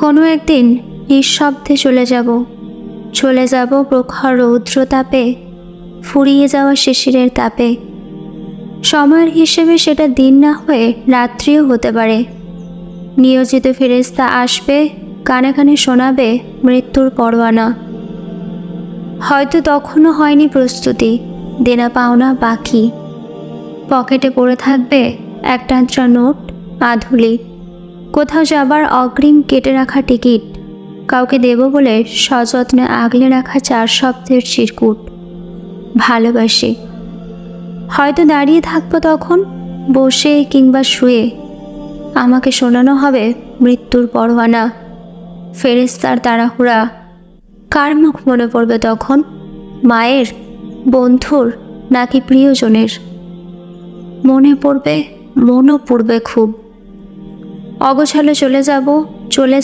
কোনো একদিন নিঃশব্দে চলে যাব প্রখর রৌদ্রতাপে, ফুরিয়ে যাওয়া শিশিরের তাপে। সময়ের হিসেবে সেটা দিন না হয়ে রাত্রিও হতে পারে। নিয়োজিত ফেরেশতা আসবে, কানে কানে শোনাবে মৃত্যুর পরোয়ানা। হয়তো তখনও হয়নি প্রস্তুতি, দেনা পাওনা বাকি। পকেটে পড়ে থাকবে একটা নোট, আধুলি, কোথাও যাবার অগ্রিম কেটে রাখা টিকিট, কাউকে দেব বলে সযত্নে আগলে রাখা 4 শব্দের চিরকুট, ভালোবাসি। হয়তো দাঁড়িয়ে থাকবো তখন, বসে কিংবা শুয়ে, আমাকে শোনানো হবে মৃত্যুর পরোয়ানা। ফেরেশতার তাড়াহুড়া, কার মুখ মনে পড়বে তখন? মায়ের, বন্ধুর, নাকি প্রিয়জনের? মনও পড়বে খুব। অগোছালো চলে